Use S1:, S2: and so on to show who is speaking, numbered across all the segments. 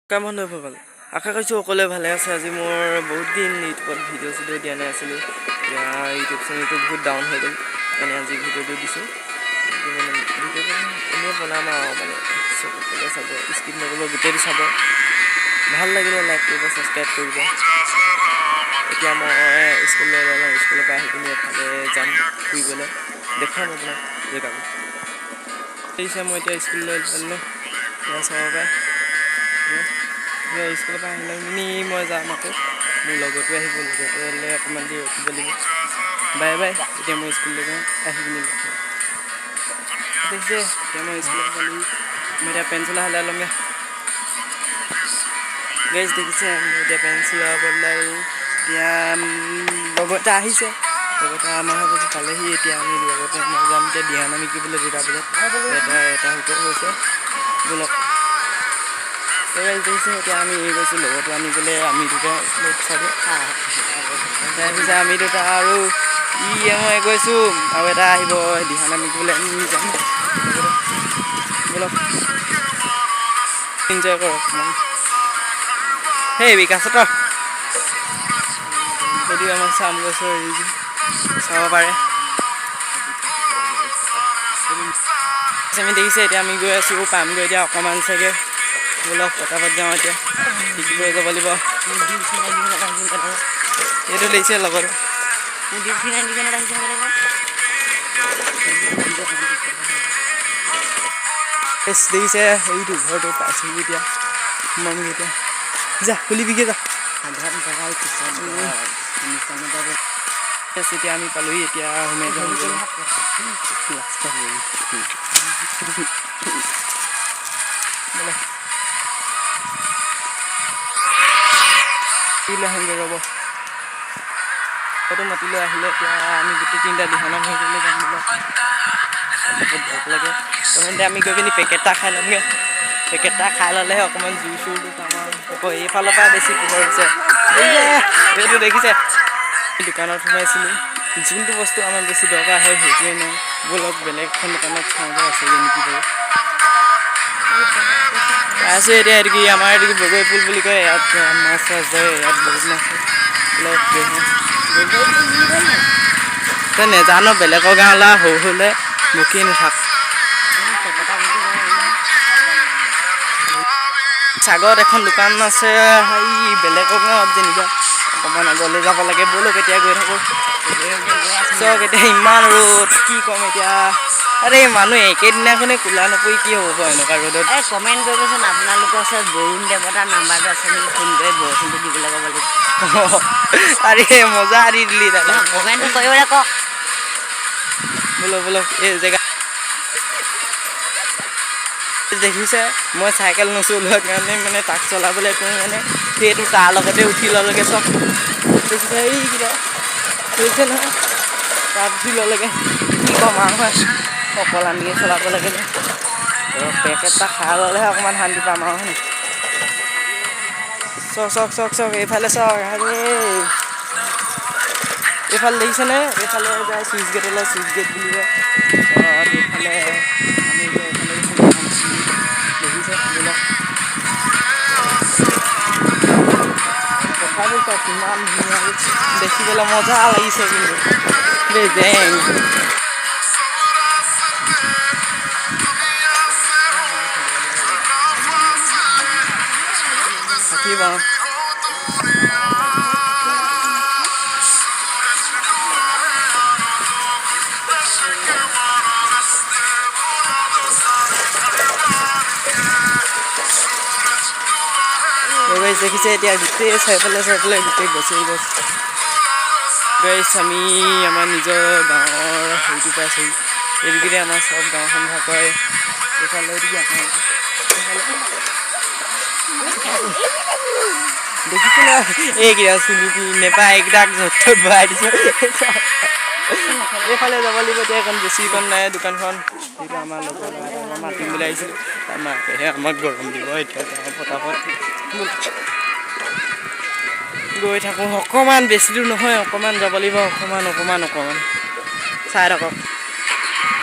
S1: বন্ধুসকল আশা কৰিছোঁ সকলোৱে ভালে আছে। আজি মোৰ বহুত দিন ইউটিউবত ভিডিঅ' দিয়া নাই আছিলোঁ। এতিয়া ইউটিউব চেনেলটো বহুত ডাউন হৈ গ'ল, মানে আজি ভিডিঅ'টো দিছোঁ। ভিডিঅ'টো এনেই বনাম আৰু মানে সকলোৱে চাব, স্কিপ নকৰিব, গোটেইটো চাব। ভাল লাগিলে লাইক কৰিব, ছাবস্ক্ৰাইব কৰিব। এতিয়া মই স্কুললৈ ওলাম, স্কুলৰ পৰা আহি পিনি এফালে যাম ফুৰিবলৈ, দেখুৱাম আপোনাক জেগাবোৰ। দেখিছে মই এতিয়া স্কুললৈ ওলালোঁ, চাব পাৰে। স্কুলৰ পৰা আহিলে পিনি মই যাম আকৌ, মোৰ লগতো আহিব, লগতো আহিলে অকণমান দেৰি ৰখিব লাগিব। বাই বাই, এতিয়া মই স্কুললৈ যাওঁ, আহি পিনি দেখিছে এতিয়া মই স্কুলত পালোঁ। মই এতিয়া পেঞ্চিল হালাই ল'মগৈ। গাইজ দেখিছে মই এতিয়া পেঞ্চিল বদলাই আৰু এতিয়া লগতে আহিছে, লগতে আমাৰ ঘৰত পালেহি। এতিয়া আমি লগতে মই যাম এতিয়া দিহানাম শিকিবলৈ 2টা বজাত, এটা হৈছে বলক। দেখিছে এতিয়া আমি গৈছোঁ লগৰটো আনিবলৈ, আমি দুটা চাইডে তাৰপিছত আমি দুটা আৰু মই গৈছোঁ, আৰু এটা আহিব দিহানাম শিকিবলৈ, আমি যাম বলক। এনজয় কৰক সেই বিকাশত যদিও আমাক চাম গছৰ চাব পাৰে। আমি দেখিছে এতিয়া আমি গৈ আছোঁ, পামগৈ এতিয়া অকণমান চাগে। বলক পটাপট যাওঁ এতিয়া, শিকিবলৈ যাব লাগিব। এইটো লাগিছে লগৰ দেখিছে সেইটো ঘৰটো পাইছেহি। এতিয়া সোমামগৈ, এতিয়া যা খুলিবিগৈ যা। এতিয়া আমি পালোহি, এতিয়া সোমাই যাওঁ। আহোঁগৈ ৰ'ব, ফটো মাতিলৈ আহিলে। এতিয়া আমি গোটেই 3টা দিহানাম শিকিবলৈ যাম বোলে। ভোক লাগে প্ৰথমতে আমি গৈ পিনি পেকেট এটা খাই ল'মগৈ। পেকেট এটা খাই ল'লেহে অকণমান জোৰ চোৰটো পাম আৰু। আকৌ এইফালৰ পৰা বেছি পোহৰ হৈছে, এইটো দেখিছে। দোকানত সোমাইছিলোঁ, যোনটো বস্তু আমাৰ বেছি দৰকাৰ হয় সেইটোৱে নাই। বলক বেলেগ এখন দোকানত চাওঁগৈ আছেগৈ নেকি বাৰু। পাইছোঁ এতিয়া এইটো কি আমাৰ এইটো কি বগৰী পুল বুলি কয়, ইয়াত মাছ চাছ ধৰে, ইয়াত বহুত মাছ তই নেজানো, বেলেগৰ গাঁৱলৈ সৰু হ'লে বকি নাথাক। ছাগত এখন দোকান আছে, হেৰি বেলেগৰ গাঁৱত যেনিবা অকণমান আগলৈ যাব লাগে। বলক এতিয়া গৈ থাকোঁ। চক এতিয়া ইমান ৰ'দ, কি ক'ম এতিয়া। আৰে মানুহ একেদিনাখনে কোলা নপৰি কি হ'ব বাৰু এনেকুৱা ৰ'দত।
S2: কমেণ্ট কৰিবচোন, আপোনালোকৰ ওচৰত বৰুণ দেৱতাৰ নাম্বাৰটো আছে নেকি, ফোন কৰি বৰষুণটো দিবলৈ ক'ব লাগিব।
S1: আৰে মজা দি দিলি দাদা।
S2: কমেণ্টটো কৰিবলৈ কওক।
S1: বলক বলক এই জেগা দেখিছে, মই চাইকেল নচলোৱাৰ কাৰণে মানে তাক চলাবলৈ কওঁ, মানে সেইটো তাৰ লগতে উঠি ল'লেগৈ। চব দেখিছে এই কিবা হৈছে নহয়, তাত উঠি ল'লেগৈ। কি ক'ম আৰু হয়, অকল আমিয়ে চলাব লাগে যে। পেকেট এটা খাই ল'লেহে অকণমান শান্তি পাম আৰু হয়। চক এইফালে চক। এইফালে দেখিছেনে, এইফালে যায় চুইচ গেটলৈ, চুইচ গেট বুলি কয়। এইফালে আমি এতিয়া এইফালে দেখিছে বলক। কথাবোৰ চব কিমান ধুনীয়া, দেখিবলৈ মজা লাগিছে কিন্তু জেং। থাকিব দেখিছে এতিয়া গোটেই চাইফালে গোটেই গছেই গছ। গাইছ আমি আমাৰ নিজৰ গাঁৱৰ হেৰিটো পাইছোঁ। এইটোকে আমাৰ চব গাঁওখন ভাগ কৰে। এইফালে দেখিছো ন, এইকেইটা চুলি নেপায়, এইকেইটাক য'ত ভৰাই দিছোঁ। এইফালে যাব লাগিব এতিয়া, এখন বেছিখন নাই দোকানখন। সেইটো আমাৰ লগৰ ল'ৰা এটা মই মাতিম বুলি আহিছিলোঁ, তাৰ মাকেহে আমাক গৰম দিব। এতিয়া পটাপট গৈ থাকোঁ। অকণমান বেছি দূৰ নহয়, অকণমান যাব লাগিব, অকণমান চাই থাকক,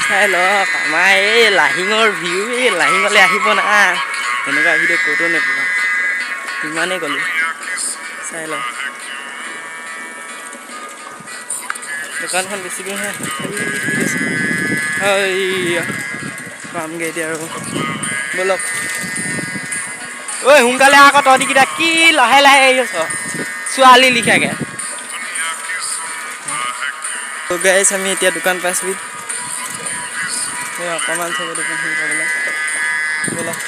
S1: চাই লওক আমাৰ এই লাহিঙৰ ভিউ। এই লাহিঙলৈ আহিব না, এনেকুৱা ভিডিঅ' ক'তো নেপাব। ইমানেই গ'লোঁ চাই লওঁ দোকানখন বেছি দূৰ নহয় পামগৈ এতিয়া আৰু ব'লক ঐ সোনকালে আকৌ তহঁতিকেইটা কি লাহে লাহে আহি আছ ছোৱালী লিখাকে গাইছ আমি এতিয়া দোকান পাইছোঁহি অকণমান চাব দোকানখন পাবলৈ ব'লক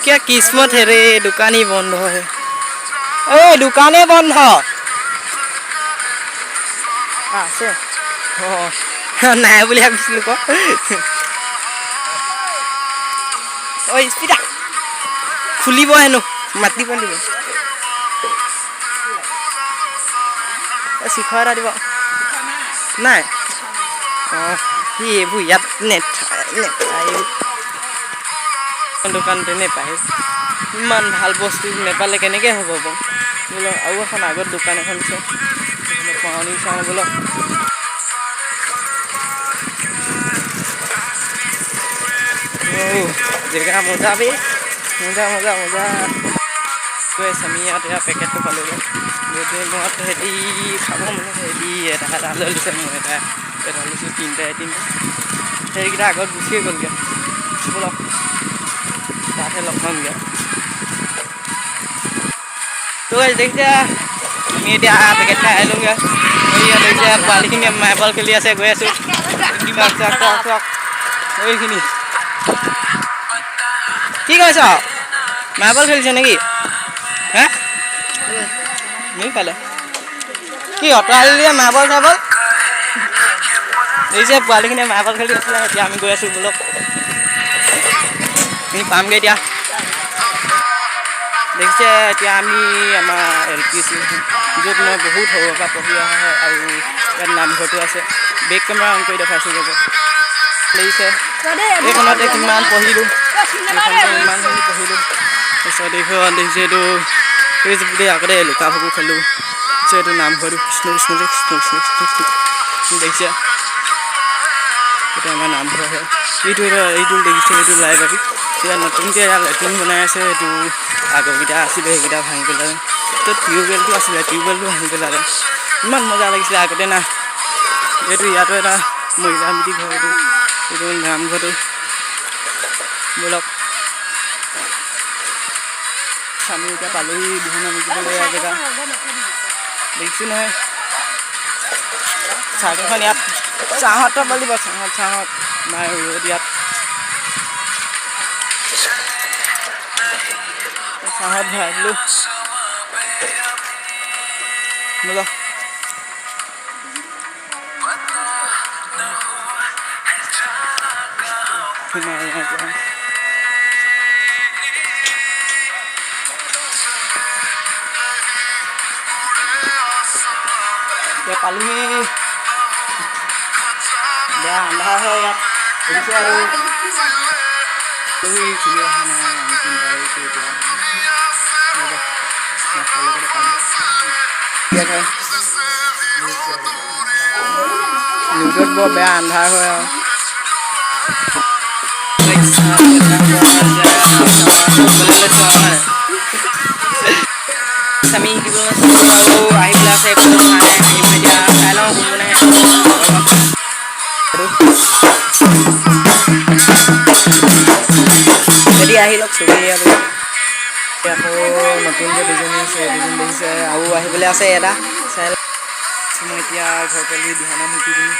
S1: क्या किस्मत है रे दुकान ही बंद है ए दुकाने बंद আছে নাই বুলি ভাবিছিলোঁ ক ঐ স্পীডা খুলিব হেনো মাতিব দিব শিখৰ এটা দিব নাই অঁ সি এইবোৰ ইয়াত নেথাই দোকান তেনে পায় ইমান ভাল বস্তু নেপালে কেনেকৈ হ'ব বাৰু বোলো আৰু এখন আগত দোকান এখন আছে পাৱনি চাওঁ বোলো জেগা মজা বে মজা মজা মজা গৈ আছে আমি ইয়াত এয়া পেকেটটো পালোঁ যদি মই হেৰি খাব মানে হেৰি এটা লৈ লৈছে মই এটা লৈছোঁ তিনিটা সেইকেইটা আগত গুচিয়ে গ'লগৈ ব'লক তাতহে লগ পামগৈ তো দেখিছে আমি এতিয়া পেকেট খাই আহিলোঁগৈ ইয়াত দেখিছে পোৱালিখিনি মাৰ্বল খেলি আছে গৈ আছোঁ এইখিনি কি কৈছ মাৰ্বল খেলিছে নেকি হে নি পালে কি অঁতৰালি মাৰ্বল চাৰ্বল দেখিছে পোৱালিখিনিয়ে মাৰ্বল খেলি আছিলে এতিয়া আমি গৈ আছোঁ ব'লক আমি পামগৈ এতিয়া দেখিছে এতিয়া আমি আমাৰ LP য'ত মই বহুত সৰুৰ পৰা পঢ়ি অহা হয় আৰু ইয়াত নামঘৰটো আছে বেক কেমেৰা অন কৰি দেখাইছোঁ ৰ'ব দেখিছে এইখনতে কিমান পঢ়িলোঁ ইমানখিনি পঢ়িলোঁ তাৰপিছত এইখন দেখিছে এইটো গোটেই আগতে লুকা ভাকু খেলোঁ তাৰপিছত এইটো নামঘৰটো কৃষ্ণ কৃষ্ণ কৃষ্ণ কৃষ্ণ দেখিছে এইটো আমাৰ নামঘৰ হয় এইটো দেখিছে এইটো লাইব্ৰেৰী এতিয়া নতুনকৈ ইয়াত লেট্ৰিন বনাই আছে এইটো আগৰকেইটা আছিলে সেইকেইটা ভাঙি পেলালে তো টিউবৱেলটো আছিলে টিউবৱেলটো ভাঙি পেলালে ইমান মজা লাগিছিলে আগতে না এইটো ইয়াতো এটা মহিলা মিটিং ঘৰ এইটো নামঘৰটো ব'লক আমি এতিয়া পালোহি বিহুনা মিটিঙলৈ এয়া জেগা দেখিছোঁ নহয় চাহখন ইয়াত চাহত পালিব চাহত নাই ৰ'দ ইয়াত চাহত ভৰাই দিলোঁ ব'লক এতিয়া পালোহি বেয়া আন্ধাৰ হয় ইয়াত দেখিছোঁ আৰু চুলি অহা নাই আমি চিন্তা কৰিছোঁ এতিয়া নিউজত বৰ বেয়া আন্ধাৰ হয় আৰু আমি শিকিবলৈ আৰু আহি পেলাই আছে একো নাই এতিয়া চাই লওঁ কোনজনে যদি আহি লওক চবেই আৰু আকৌ নতুনকৈ দুজনী আছে দুজন দেখিছে আৰু আহিবলৈ আছে এটা চাই লওক মই এতিয়া ঘৰ পালোহি দিহানাম শিকি পিনি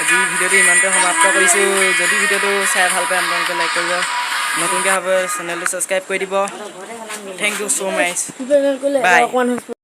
S1: আজি ভিডিঅ'টো ইমানতে সমাপ্ত কৰিছোঁ যদি ভিডিঅ'টো চাই ভাল পায় আপোনালোকে লাইক কৰিব নতুনকৈ হ'ব চেনেলটো ছাবস্ক্ৰাইব কৰি দিব thank you so' much by